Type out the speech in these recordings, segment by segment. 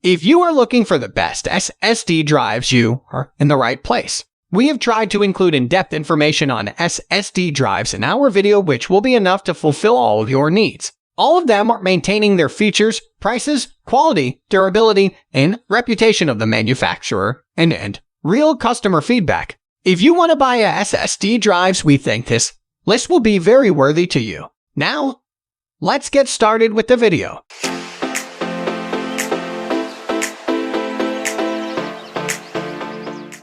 If you are looking for the best SSD drives, you are in the right place. We have tried to include in-depth information on SSD drives in our video, which will be enough to fulfill all of your needs. All of them are maintaining their features, prices, quality, durability, and reputation of the manufacturer, and real customer feedback. If you want to buy a SSD drives, we think this list will be very worthy to you. Now, let's get started with the video.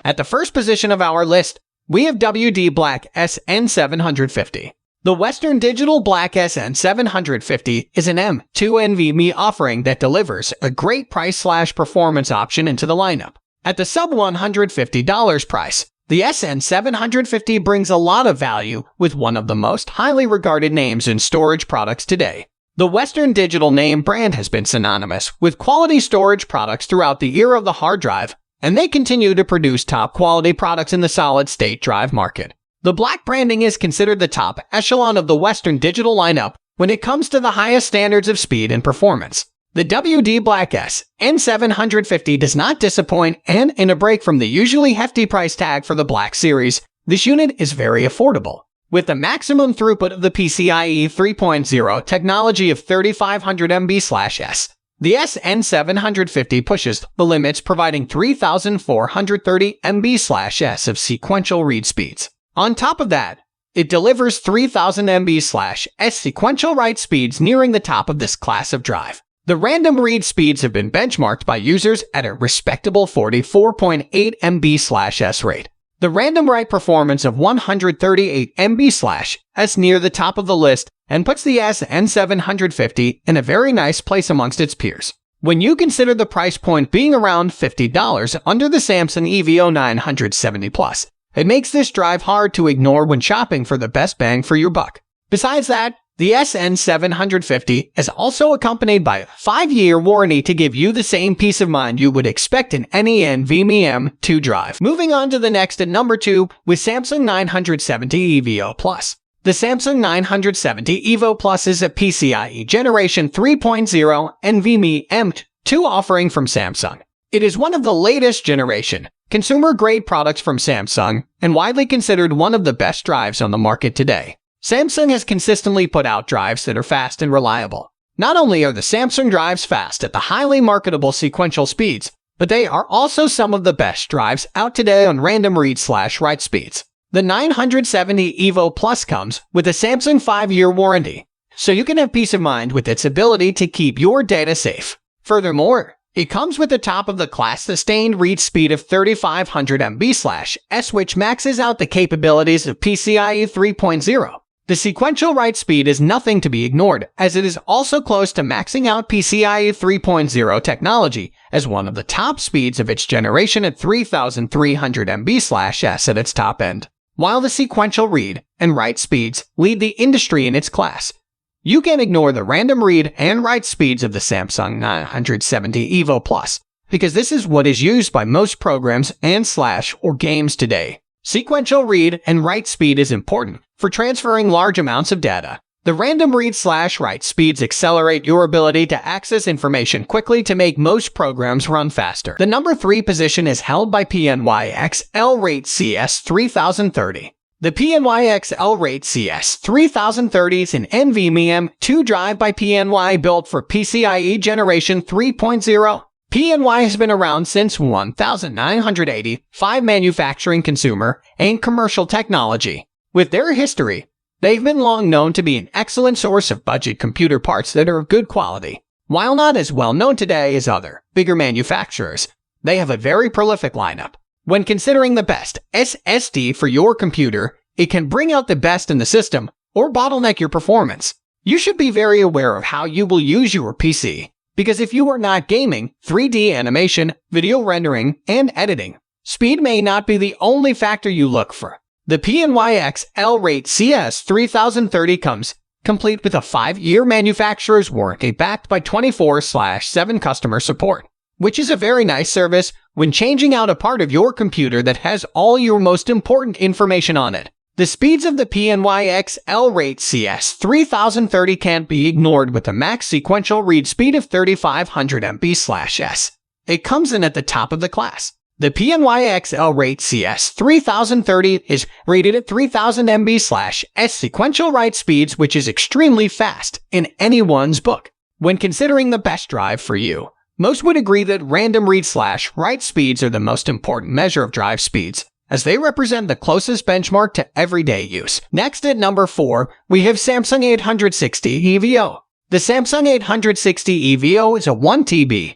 At the first position of our list, we have WD Black SN750. The Western Digital Black SN750 is an M2 NVMe offering that delivers a great price/performance option into the lineup. At the sub $150 price, the SN750 brings a lot of value with one of the most highly regarded names in storage products today. The Western Digital name brand has been synonymous with quality storage products throughout the era of the hard drive, and they continue to produce top-quality products in the solid-state drive market. The Black branding is considered the top echelon of the Western Digital lineup when it comes to the highest standards of speed and performance. The WD Black SN750 does not disappoint, and in a break from the usually hefty price tag for the Black series, this unit is very affordable. With the maximum throughput of the PCIe 3.0 technology of 3500 MB/s, the SN750 pushes the limits, providing 3430 MB/s of sequential read speeds. On top of that, it delivers 3000 MB/s sequential write speeds, nearing the top of this class of drive. The random read speeds have been benchmarked by users at a respectable 44.8 MB/s rate. The random write performance of 138 MB/s near the top of the list and puts the SN750 in a very nice place amongst its peers. When you consider the price point being around $50 under the Samsung EVO 970 Plus, it makes this drive hard to ignore when shopping for the best bang for your buck. Besides that, the SN750 is also accompanied by a 5-year warranty to give you the same peace of mind you would expect in any NVMe M2 drive. Moving on to the next at number 2 with Samsung 970 EVO Plus. The Samsung 970 EVO Plus is a PCIe Generation 3.0 NVMe M2 offering from Samsung. It is one of the latest generation consumer-grade products from Samsung and widely considered one of the best drives on the market today. Samsung has consistently put out drives that are fast and reliable. Not only are the Samsung drives fast at the highly marketable sequential speeds, but they are also some of the best drives out today on random read/write speeds. The 970 EVO Plus comes with a Samsung 5-year warranty, so you can have peace of mind with its ability to keep your data safe. Furthermore, it comes with the top-of-the-class sustained read speed of 3500 MB/s, which maxes out the capabilities of PCIe 3.0. The sequential write speed is nothing to be ignored, as it is also close to maxing out PCIe 3.0 technology as one of the top speeds of its generation at 3300 MB/s at its top end. While the sequential read and write speeds lead the industry in its class, you can ignore the random read and write speeds of the Samsung 970 EVO Plus, because this is what is used by most programs and/or games today. Sequential read and write speed is important for transferring large amounts of data. The random read/write speeds accelerate your ability to access information quickly to make most programs run faster. The number 3 position is held by PNY XLRate CS3030. The PNY XLRate CS3030 is an NVMe M2 drive by PNY built for PCIe Generation 3.0. PNY has been around since 1985, manufacturing consumer and commercial technology. With their history, they've been long known to be an excellent source of budget computer parts that are of good quality. While not as well known today as other, bigger manufacturers, they have a very prolific lineup. When considering the best SSD for your computer, it can bring out the best in the system or bottleneck your performance. You should be very aware of how you will use your PC, because if you are not gaming, 3D animation, video rendering, and editing, speed may not be the only factor you look for. The PNY XLRate CS3030 comes complete with a 5-year manufacturer's warranty backed by 24/7 customer support, which is a very nice service when changing out a part of your computer that has all your most important information on it. The speeds of the PNY XLRate CS3030 can't be ignored with a max sequential read speed of 3500 MB/s. it comes in at the top of the class. The PCI-Express CS 3030 is rated at 3000 MB/s sequential write speeds, which is extremely fast in anyone's book. When considering the best drive for you, most would agree that random read/write speeds are the most important measure of drive speeds, as they represent the closest benchmark to everyday use. Next at number 4, we have Samsung 860 EVO. The Samsung 860 EVO is a 1 TB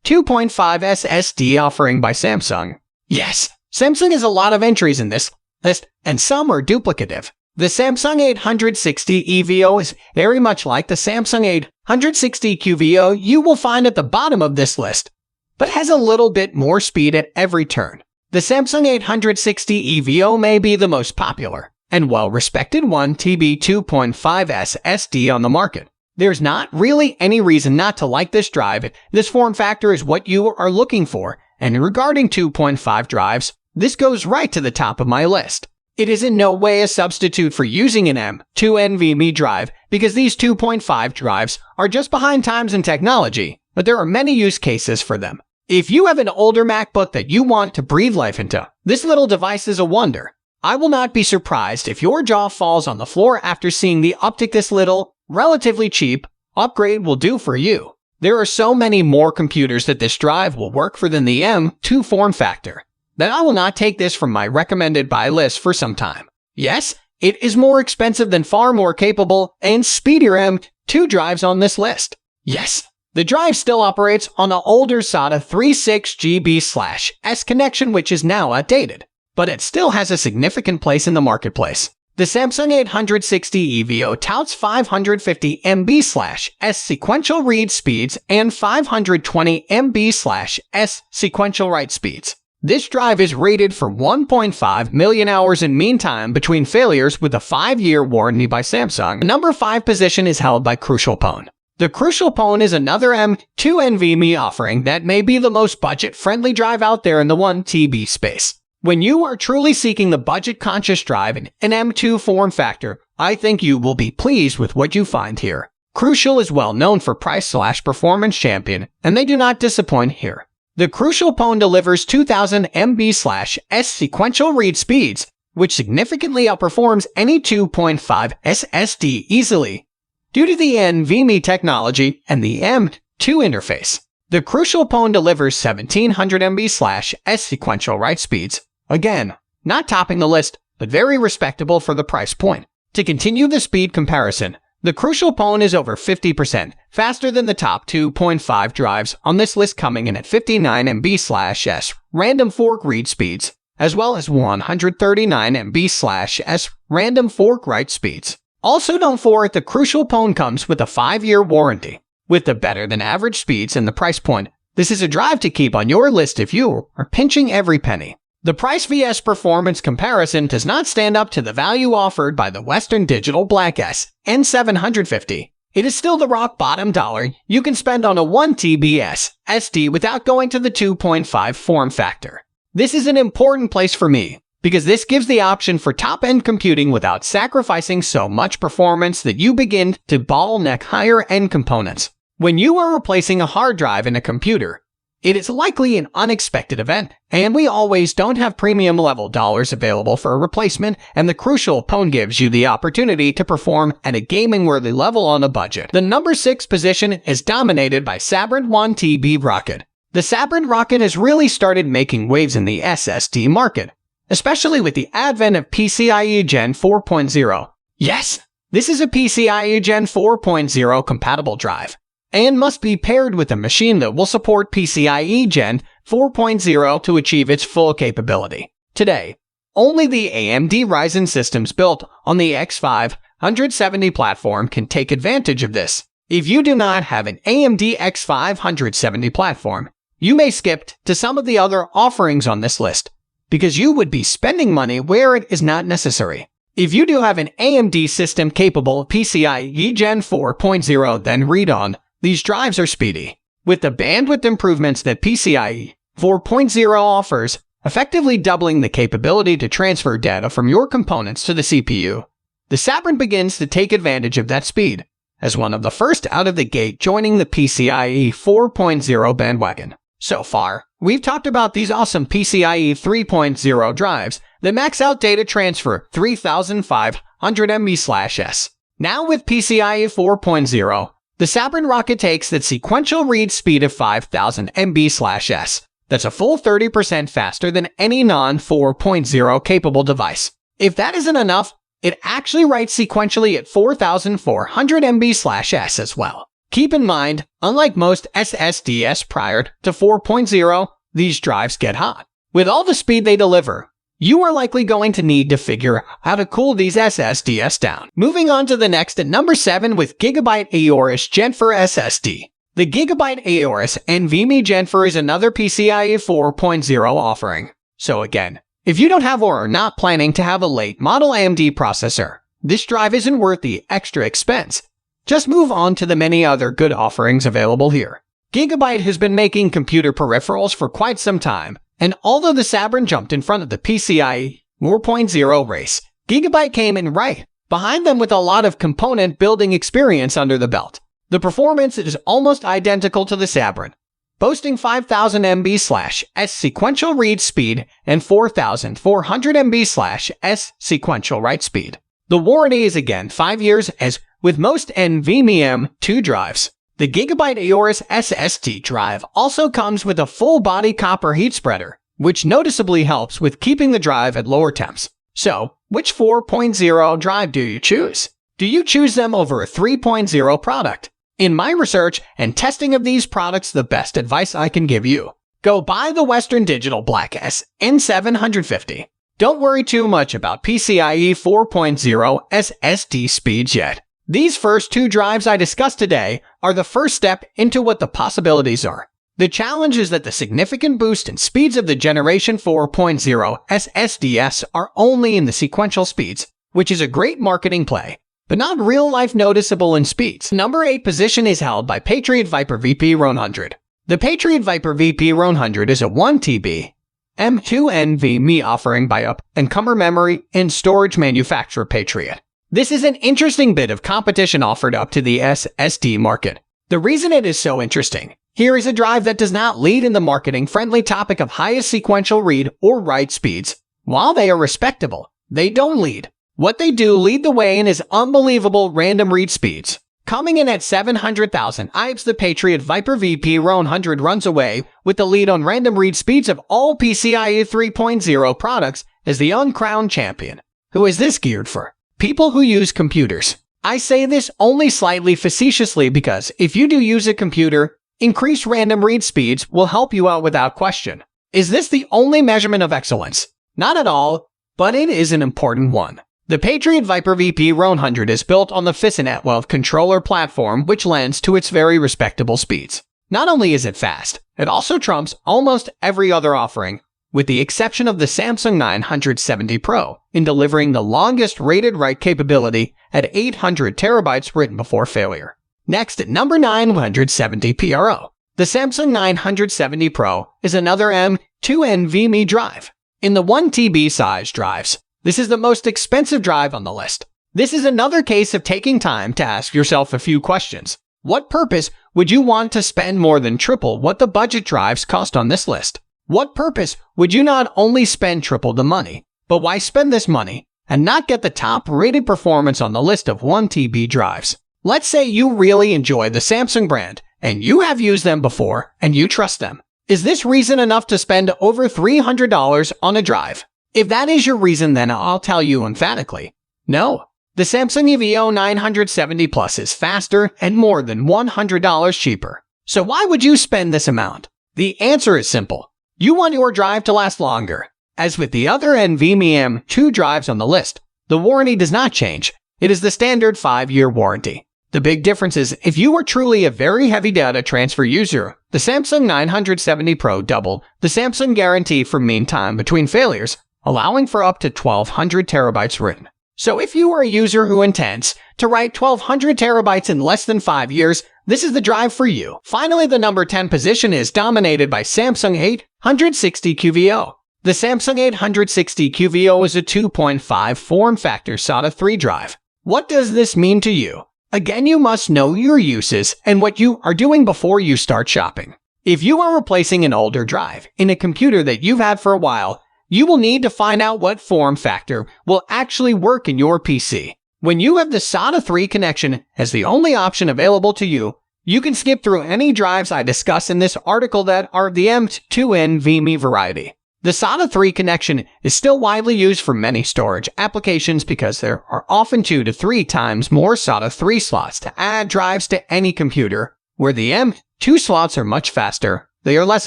2.5 SSD offering by Samsung. Yes, Samsung has a lot of entries in this list, and some are duplicative. The Samsung 860 EVO is very much like the Samsung 860 QVO you will find at the bottom of this list, but has a little bit more speed at every turn. The Samsung 860 EVO may be the most popular and well-respected 1 TB 2.5 SSD on the market. There's not really any reason not to like this drive. This form factor is what you are looking for, and regarding 2.5 drives, this goes right to the top of my list. It is in no way a substitute for using an M2 NVMe drive, because these 2.5 drives are just behind times in technology, but there are many use cases for them. If you have an older MacBook that you want to breathe life into, this little device is a wonder. I will not be surprised if your jaw falls on the floor after seeing the uptick this little, relatively cheap upgrade will do for you. There are so many more computers that this drive will work for than the M2 form factor that I will not take this from my recommended buy list for some time. Yes, it is more expensive than far more capable and speedier M2 drives on this list. Yes, the drive still operates on an older SATA 36GB/S connection, which is now outdated, but it still has a significant place in the marketplace. The Samsung 860 EVO touts 550 MB/s sequential read speeds and 520 MB/s sequential write speeds. This drive is rated for 1.5 million hours in mean time between failures with a 5-year warranty by Samsung. The number 5 position is held by Crucial Pone. The Crucial Pone is another M2 NVMe offering that may be the most budget-friendly drive out there in the 1 TB space. When you are truly seeking the budget-conscious drive in an M2 form factor, I think you will be pleased with what you find here. Crucial is well known for price/performance champion, and they do not disappoint here. The Crucial Pone delivers 2000 MB/s sequential read speeds, which significantly outperforms any 2.5 SSD easily, due to the NVMe technology and the M2 interface. The Crucial Pone delivers 1700 MB/s sequential write speeds. Again, not topping the list, but very respectable for the price point. To continue the speed comparison, the Crucial Pone is over 50% faster than the top 2.5 drives on this list, coming in at 59 MB/s random fork read speeds, as well as 139 MB/s random fork write speeds. Also don't forget the Crucial Pone comes with a 5-year warranty. With the better-than-average speeds and the price point, this is a drive to keep on your list if you are pinching every penny. The price vs performance comparison does not stand up to the value offered by the Western Digital Black SN750. It is still the rock-bottom dollar you can spend on a 1 TB SSD without going to the 2.5 form factor. This is an important place for me, because this gives the option for top-end computing without sacrificing so much performance that you begin to bottleneck higher-end components. When you are replacing a hard drive in a computer, it is likely an unexpected event, and we always don't have premium-level dollars available for a replacement, and the Crucial Pone gives you the opportunity to perform at a gaming-worthy level on a budget. The number 6 position is dominated by Sabrent 1 TB Rocket. The Sabrent Rocket has really started making waves in the SSD market, especially with the advent of PCIe Gen 4.0. Yes, this is a PCIe Gen 4.0 compatible drive, and must be paired with a machine that will support PCIe Gen 4.0 to achieve its full capability. Today, only the AMD Ryzen systems built on the X570 platform can take advantage of this. If you do not have an AMD X570 platform, you may skip to some of the other offerings on this list, because you would be spending money where it is not necessary. If you do have an AMD system capable of PCIe Gen 4.0, then read on. These drives are speedy, with the bandwidth improvements that PCIe 4.0 offers, effectively doubling the capability to transfer data from your components to the CPU. The Sabrent begins to take advantage of that speed, as one of the first out of the gate joining the PCIe 4.0 bandwagon. So far, we've talked about these awesome PCIe 3.0 drives that max out data transfer 3500 MB/s. Now with PCIe 4.0, the Sabrent rocket takes that sequential read speed of 5000 MB/s. That's a full 30% faster than any non-4.0 capable device. If that isn't enough, it actually writes sequentially at 4400 MB/s as well. Keep in mind, unlike most SSDs prior to 4.0, these drives get hot. With all the speed they deliver, you are likely going to need to figure out how to cool these SSDs down. Moving on to the next at number 7 with GIGABYTE AORUS Gen 4 SSD. The GIGABYTE AORUS NVMe Gen 4 is another PCIe 4.0 offering. So again, if you don't have or are not planning to have a late model AMD processor, this drive isn't worth the extra expense. Just move on to the many other good offerings available here. GIGABYTE has been making computer peripherals for quite some time, and although the Sabrent jumped in front of the PCIe 4.0 race, GIGABYTE came in right behind them with a lot of component building experience under the belt. The performance is almost identical to the Sabrent, boasting 5000 MB/s sequential read speed and 4400 MB/s sequential write speed. The warranty is again 5 years, as with most NVMe M2 drives. The GIGABYTE AORUS SSD drive also comes with a full-body copper heat spreader, which noticeably helps with keeping the drive at lower temps. So, which 4.0 drive do you choose? Do you choose them over a 3.0 product? In my research and testing of these products, the best advice I can give you: go buy the Western Digital Black SN750. Don't worry too much about PCIe 4.0 SSD speeds yet. These first two drives I discussed today are the first step into what the possibilities are. The challenge is that the significant boost in speeds of the Generation 4.0 SSDs are only in the sequential speeds, which is a great marketing play, but not real-life noticeable in speeds. Number 8 position is held by Patriot Viper VP-100. The Patriot Viper VP-100 is a 1 TB M2 NVMe offering by up-and-comer memory and storage manufacturer Patriot. This is an interesting bit of competition offered up to the SSD market. The reason it is so interesting: here is a drive that does not lead in the marketing-friendly topic of highest sequential read or write speeds. While they are respectable, they don't lead. What they do lead the way in is unbelievable random read speeds. Coming in at 700,000 IPS, the Patriot Viper VP-100 runs away with the lead on random read speeds of all PCIe 3.0 products as the uncrowned champion. Who is this geared for? People who use computers. I say this only slightly facetiously because if you do use a computer, increased random read speeds will help you out without question. Is this the only measurement of excellence? Not at all, but it is an important one. The Patriot Viper VP-100 is built on the FISNet controller platform, which lends to its very respectable speeds. Not only is it fast, it also trumps almost every other offering, with the exception of the Samsung 970 Pro, in delivering the longest rated write capability at 800 TB written before failure. Next at number 970 PRO. The Samsung 970 Pro is another M2 NVMe drive. In the 1 TB size drives, this is the most expensive drive on the list. This is another case of taking time to ask yourself a few questions. What purpose would you want to spend more than triple what the budget drives cost on this list? What purpose would you not only spend triple the money, but why spend this money and not get the top-rated performance on the list of 1 TB drives? Let's say you really enjoy the Samsung brand, and you have used them before, and you trust them. Is this reason enough to spend over $300 on a drive? If that is your reason, then I'll tell you emphatically, no. The Samsung EVO 970 Plus is faster and more than $100 cheaper. So why would you spend this amount? The answer is simple. You want your drive to last longer. As with the other NVMe M2 drives on the list, the warranty does not change. It is the standard 5-year warranty. The big difference is if you are truly a very heavy data transfer user, the Samsung 970 Pro double the Samsung guarantee for mean time between failures, allowing for up to 1200 TB written. So if you are a user who intends to write 1200 TB in less than 5 years, this is the drive for you. Finally, the number 10 position is dominated by Samsung 860 QVO. The Samsung 860 QVO is a 2.5 form factor SATA 3 drive. What does this mean to you? Again, you must know your uses and what you are doing before you start shopping. If you are replacing an older drive in a computer that you've had for a while, you will need to find out what form factor will actually work in your PC. When you have the SATA 3 connection as the only option available to you, you can skip through any drives I discuss in this article that are the M2 NVMe variety. The SATA 3 connection is still widely used for many storage applications because there are often 2 to 3 times more SATA 3 slots to add drives to any computer, where the M2 slots are much faster, they are less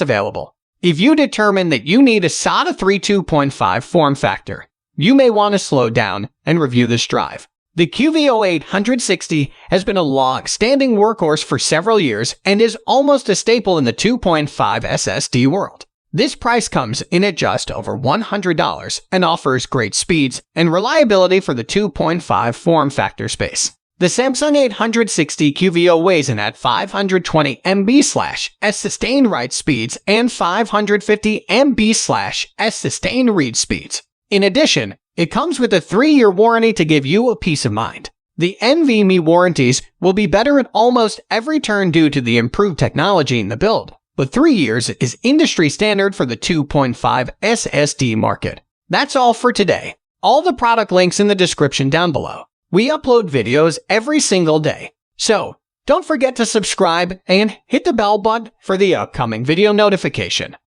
available. If you determine that you need a SATA 3 2.5 form factor, you may want to slow down and review this drive. The QV0860 has been a long-standing workhorse for several years and is almost a staple in the 2.5 SSD world. This price comes in at just over $100 and offers great speeds and reliability for the 2.5 form factor space. The Samsung 860 QVO weighs in at 520 MB/s sustained write speeds and 550 MB/s sustained read speeds. In addition, it comes with a 3-year warranty to give you a peace of mind. The NVMe warranties will be better at almost every turn due to the improved technology in the build, but 3 years is industry standard for the 2.5 SSD market. That's all for today. All the product links in the description down below. We upload videos every single day, so don't forget to subscribe and hit the bell button for the upcoming video notification.